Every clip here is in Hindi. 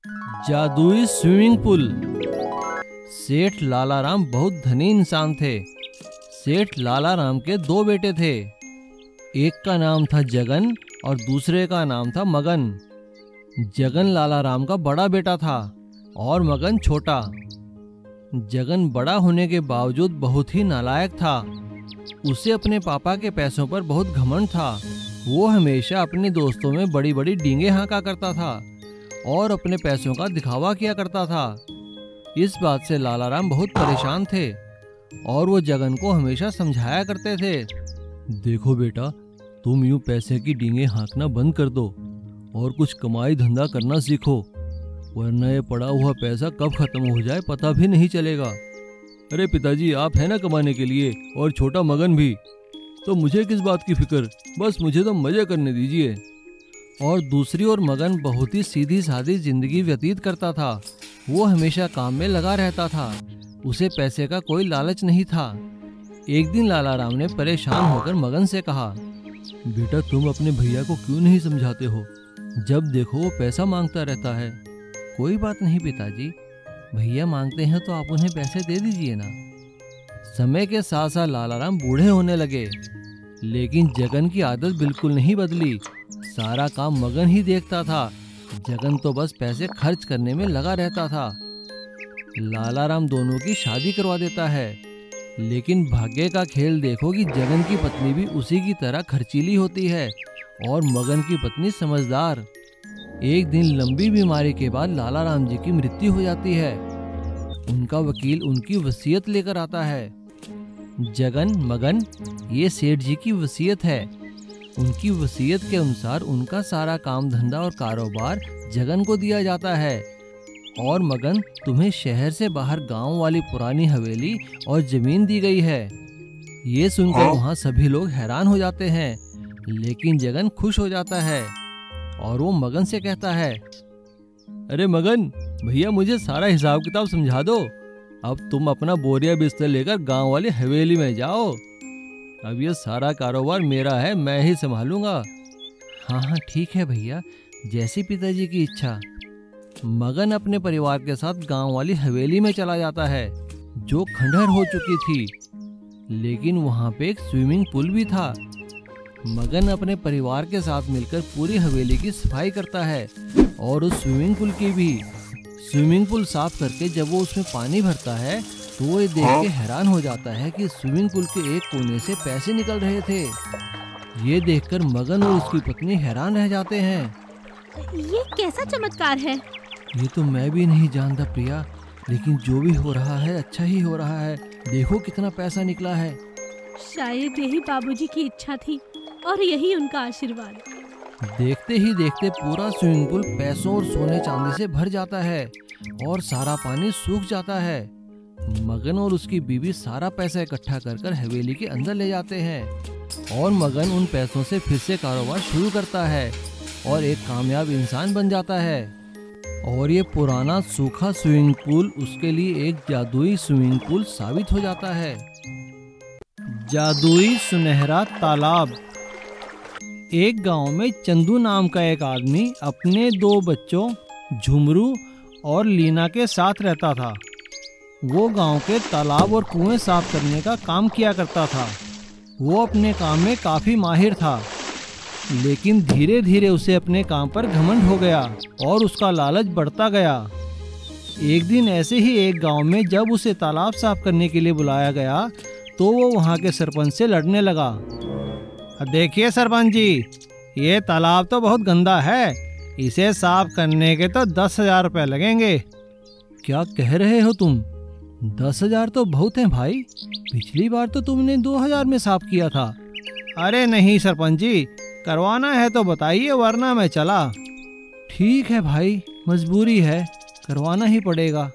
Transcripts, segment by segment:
जादुई स्विमिंग पूल। सेठ लालाराम बहुत धनी इंसान थे। सेठ लालाराम के दो बेटे थे। एक का नाम था जगन और दूसरे का नाम था मगन। जगन लालाराम का बड़ा बेटा था और मगन छोटा। जगन बड़ा होने के बावजूद बहुत ही नालायक था। उसे अपने पापा के पैसों पर बहुत घमंड था। वो हमेशा अपने दोस्तों में बड़ी बड़ी डींगे हाँका करता था और अपने पैसों का दिखावा किया करता था। इस बात से लालाराम बहुत परेशान थे और वो जगन को हमेशा समझाया करते थे, देखो बेटा, तुम यूं पैसे की डींगे हाँकना बंद कर दो और कुछ कमाई धंधा करना सीखो, वरना ये पड़ा हुआ पैसा कब खत्म हो जाए पता भी नहीं चलेगा। अरे पिताजी, आप है ना कमाने के लिए, और छोटा मगन भी, तो मुझे किस बात की फिक्र, बस मुझे तो मजे करने दीजिए। और दूसरी ओर मगन बहुत ही सीधी सादी जिंदगी व्यतीत करता था। वो हमेशा काम में लगा रहता था। उसे पैसे का कोई लालच नहीं था। एक दिन लालाराम ने परेशान होकर मगन से कहा, बेटा, तुम अपने भैया को क्यों नहीं समझाते हो? जब देखो वो पैसा मांगता रहता है। कोई बात नहीं पिताजी, भैया मांगते हैं तो आप उन्हें पैसे दे दीजिए ना। समय के साथ साथ लालाराम बूढ़े होने लगे, लेकिन जगन की आदत बिल्कुल नहीं बदली। सारा काम मगन ही देखता था। जगन तो बस पैसे खर्च करने में लगा रहता था। लालाराम दोनों की शादी करवा देता है, लेकिन भाग्य का खेल देखो कि जगन की पत्नी भी उसी की तरह खर्चीली होती है और मगन की पत्नी समझदार। एक दिन लंबी बीमारी के बाद लालाराम जी की मृत्यु हो जाती है। उनका वकील उनकी वसीयत लेकर आता है। जगन, मगन, ये सेठ जी की वसीयत है। उनकी वसीयत के अनुसार उनका सारा काम धंधा और कारोबार जगन को दिया जाता है, और मगन, तुम्हें शहर से बाहर गांव वाली पुरानी हवेली और जमीन दी गई है। ये सुनकर वहाँ सभी लोग हैरान हो जाते हैं, लेकिन जगन खुश हो जाता है और वो मगन से कहता है, अरे मगन भैया, मुझे सारा हिसाब किताब समझा दो। अब तुम अपना बोरिया बिस्तर लेकर गांव वाली हवेली में जाओ। अब ये सारा कारोबार मेरा है, मैं ही संभालूंगा। हाँ हाँ ठीक है भैया, जैसी पिताजी की इच्छा। मगन अपने परिवार के साथ गांव वाली हवेली में चला जाता है, जो खंडहर हो चुकी थी, लेकिन वहाँ पे एक स्विमिंग पूल भी था। मगन अपने परिवार के साथ मिलकर पूरी हवेली की सफाई करता है और उस स्विमिंग पूल की भी। स्विमिंग पूल साफ करके जब वो उसमें पानी भरता है तो वो ये देख के हैरान हो जाता है कि स्विमिंग पूल के एक कोने से पैसे निकल रहे थे। ये देखकर मगन और उसकी पत्नी हैरान रह जाते हैं। ये कैसा चमत्कार है? ये तो मैं भी नहीं जानता प्रिया, लेकिन जो भी हो रहा है अच्छा ही हो रहा है। देखो कितना पैसा निकला है। शायद यही बाबूजी की इच्छा थी और यही उनका आशीर्वाद। देखते ही देखते पूरा स्विमिंग पूल पैसों और सोने चांदी से भर जाता है और सारा पानी सूख जाता है। मगन और उसकी बीवी सारा पैसा इकट्ठा कर हवेली के अंदर ले जाते हैं और मगन उन पैसों से फिर से कारोबार शुरू करता है और एक कामयाब इंसान बन जाता है। और ये पुराना सूखा स्विमिंग पूल उसके लिए एक जादुई स्विमिंग पूल साबित हो जाता है। जादुई सुनहरा तालाब। एक गांव में चंदू नाम का एक आदमी अपने दो बच्चों झुमरू और लीना के साथ रहता था। वो गांव के तालाब और कुएं साफ करने का काम किया करता था। वो अपने काम में काफ़ी माहिर था, लेकिन धीरे धीरे उसे अपने काम पर घमंड हो गया और उसका लालच बढ़ता गया। एक दिन ऐसे ही एक गांव में जब उसे तालाब साफ करने के लिए बुलाया गया तो वो वहां के सरपंच से लड़ने लगा। देखिए सरपंच जी, ये तालाब तो बहुत गंदा है, इसे साफ करने के तो 10,000 रुपये लगेंगे। क्या कह रहे हो तुम? 10,000 तो बहुत हैं भाई, पिछली बार तो तुमने 2,000 में साफ किया था। अरे नहीं सरपंच जी, करवाना है तो बताइए, वरना मैं चला। ठीक है भाई, मजबूरी है, करवाना ही पड़ेगा।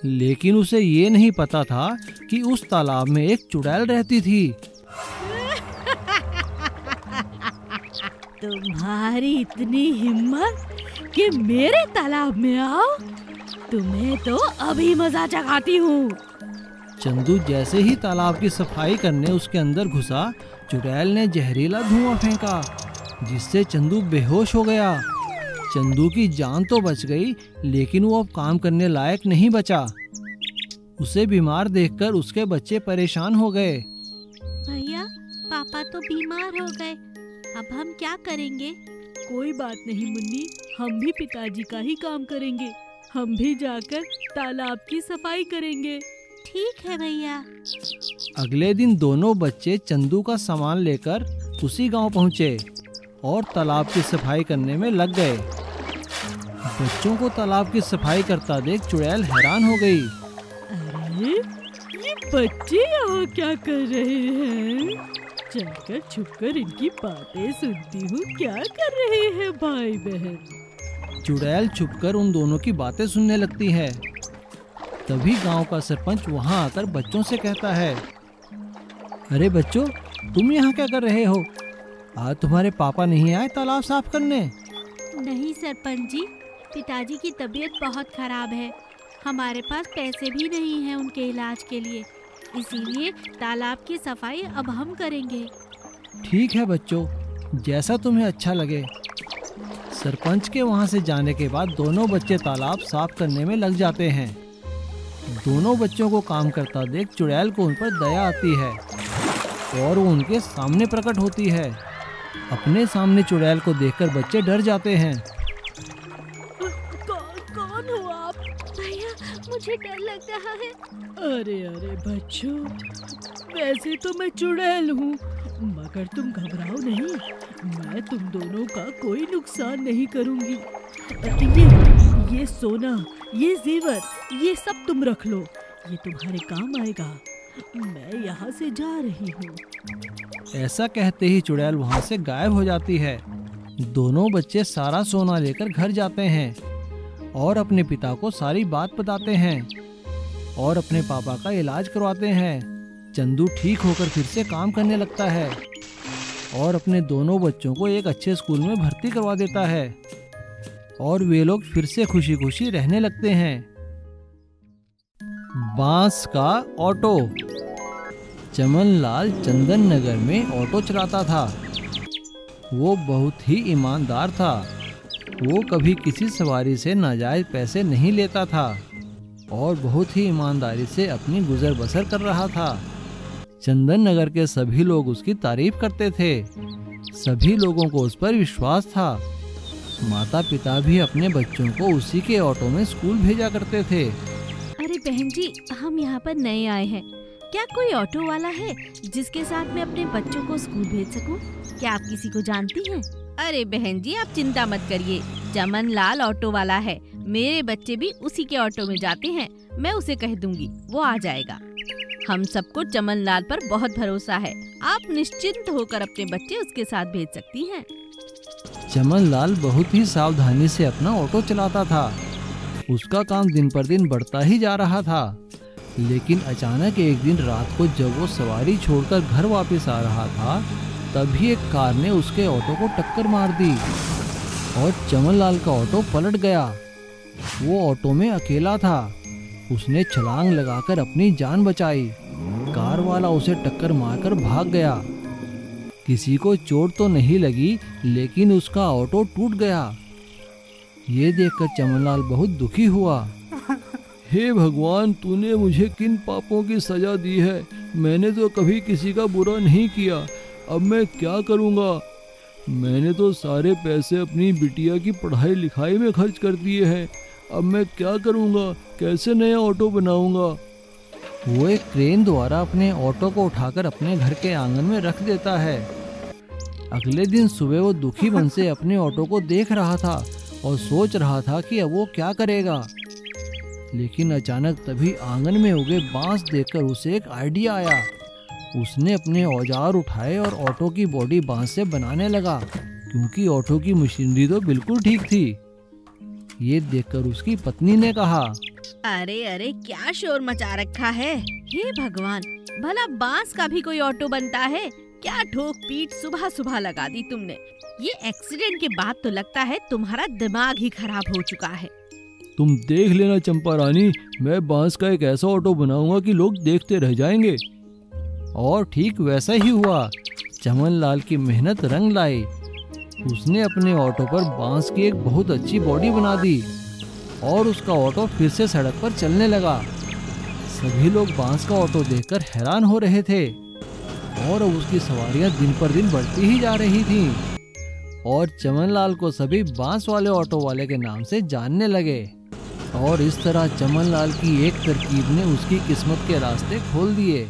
लेकिन उसे ये नहीं पता था कि उस तालाब में एक चुड़ैल रहती थी। तुम्हारी इतनी हिम्मत कि मेरे तालाब में आओ? तुम्हें तो अभी मजा चखाती हूँ। चंदू जैसे ही तालाब की सफाई करने उसके अंदर घुसा, चुड़ैल ने जहरीला धुआं फेंका, जिससे चंदू बेहोश हो गया। चंदू की जान तो बच गई, लेकिन वो अब काम करने लायक नहीं बचा। उसे बीमार देखकर उसके बच्चे परेशान हो गए। भैया, पापा तो बीमार हो गए, अब हम क्या करेंगे? कोई बात नहीं मुन्नी, हम भी पिताजी का ही काम करेंगे। हम भी जाकर तालाब की सफाई करेंगे। ठीक है भैया। अगले दिन दोनों बच्चे चंदू का सामान लेकर उसी गांव पहुंचे और तालाब की सफाई करने में लग गए। बच्चों को तालाब की सफाई करता देख चुड़ैल हैरान हो गई। अरे, ये बच्चे यहाँ क्या कर रहे हैं? चलकर छुपकर इनकी बातें सुनती हूँ, क्या कर रहे हैं भाई बहन। चुड़ैल छुपकर उन दोनों की बातें सुनने लगती है। तभी गांव का सरपंच वहां आकर बच्चों से कहता है, अरे बच्चों, तुम यहाँ क्या कर रहे हो? आज तुम्हारे पापा नहीं आए तालाब साफ करने? नहीं सरपंच जी, पिताजी की तबीयत बहुत खराब है। हमारे पास पैसे भी नहीं हैं उनके इलाज के लिए, इसीलिए तालाब की सफाई अब हम करेंगे। ठीक है बच्चों, जैसा तुम्हें अच्छा लगे। सरपंच के वहां से जाने के बाद दोनों बच्चे तालाब साफ करने में लग जाते हैं। दोनों बच्चों को काम करता देख चुड़ैल को उन पर दया आती है और वो उनके सामने प्रकट होती है। अपने सामने चुड़ैल को देखकर बच्चे डर जाते हैं। कौन हो आप? भैया, मुझे डर लग रहा है। अरे बच्चों, वैसे तो मैं चुड़ैल हूँ, मगर तुम घबराओ नहीं, मैं तुम दोनों का कोई नुकसान नहीं करूँगी। ये सोना, ये जेवर, ये सब तुम रख लो, ये तुम्हारे काम आएगा। मैं यहाँ से जा रही हूँ। ऐसा कहते ही चुड़ैल वहाँ से गायब हो जाती है। दोनों बच्चे सारा सोना लेकर घर जाते हैं और अपने पिता को सारी बात बताते हैं और अपने पापा का इलाज करवाते हैं। चंदू ठीक होकर फिर से काम करने लगता है और अपने दोनों बच्चों को एक अच्छे स्कूल में भर्ती करवा देता है और वे लोग फिर से खुशी खुशी रहने लगते हैं। बांस का ऑटो। चमनलाल चंदन नगर में ऑटो चलाता था। वो बहुत ही ईमानदार था। वो कभी किसी सवारी से नाजायज पैसे नहीं लेता था और बहुत ही ईमानदारी से अपनी गुजर बसर कर रहा था। चंदन नगर के सभी लोग उसकी तारीफ करते थे। सभी लोगों को उस पर विश्वास था। माता पिता भी अपने बच्चों को उसी के ऑटो में स्कूल भेजा करते थे। अरे बहन जी, हम यहाँ पर नए आए हैं, क्या कोई ऑटो वाला है जिसके साथ मैं अपने बच्चों को स्कूल भेज सकूं? क्या आप किसी को जानती हैं? अरे बहन जी, आप चिंता मत करिए, चमनलाल ऑटो वाला है, मेरे बच्चे भी उसी के ऑटो में जाते हैं, मैं उसे कह दूंगी, वो आ जाएगा। हम सबको चमनलाल पर बहुत भरोसा है, आप निश्चिंत होकर अपने बच्चे उसके साथ भेज सकती हैं। चमनलाल बहुत ही सावधानी से अपना ऑटो चलाता था। उसका काम दिन पर दिन बढ़ता ही जा रहा था। लेकिन अचानक एक दिन रात को जब वो सवारी छोड़कर घर वापस आ रहा था, तभी एक कार ने उसके ऑटो को टक्कर मार दी और चमनलाल का ऑटो पलट गया। वो ऑटो में अकेला था। उसने छलांग लगाकर अपनी जान बचाई। कार वाला उसे टक्कर मारकर भाग गया। किसी को चोट तो नहीं लगी, लेकिन उसका ऑटो टूट गया। ये देखकर चमनलाल बहुत दुखी हुआ। हे भगवान, तूने मुझे किन पापों की सजा दी है? मैंने तो कभी किसी का बुरा नहीं किया, अब मैं क्या करूँगा? मैंने तो सारे पैसे अपनी बिटिया की पढ़ाई लिखाई में खर्च कर दिए हैं, अब मैं क्या करूँगा? कैसे नया ऑटो बनाऊँगा? वो एक क्रेन द्वारा अपने ऑटो को उठाकर अपने घर के आंगन में रख देता है। अगले दिन सुबह वो दुखी मन से अपने ऑटो को देख रहा था और सोच रहा था कि अब वो क्या करेगा। लेकिन अचानक तभी आंगन में उगे बांस देखकर उसे एक आइडिया आया। उसने अपने औजार उठाए और ऑटो की बॉडी बांस से बनाने लगा, क्योंकि ऑटो की मशीनरी तो बिल्कुल ठीक थी। ये देखकर उसकी पत्नी ने कहा, अरे अरे, क्या शोर मचा रखा है? हे भगवान, भला बांस का भी कोई ऑटो बनता है? क्या ठोक पीट सुबह सुबह लगा दी तुमने। ये एक्सीडेंट के बाद तो लगता है तुम्हारा दिमाग ही खराब हो चुका है। तुम देख लेना चंपा रानी, मैं बांस का एक ऐसा ऑटो बनाऊंगा कि लोग देखते रह जाएंगे। और ठीक वैसा ही हुआ। चमनलाल की मेहनत रंग लाई। उसने अपने ऑटो पर बांस की एक बहुत अच्छी बॉडी बना दी और उसका ऑटो फिर से सड़क पर चलने लगा। सभी लोग बांस का ऑटो देखकर हैरान हो रहे थे और उसकी सवारियां दिन पर दिन बढ़ती ही जा रही थीं और चमनलाल को सभी बांस वाले ऑटो वाले के नाम से जानने लगे। और इस तरह चमनलाल की एक तरकीब ने उसकी किस्मत के रास्ते खोल दिए।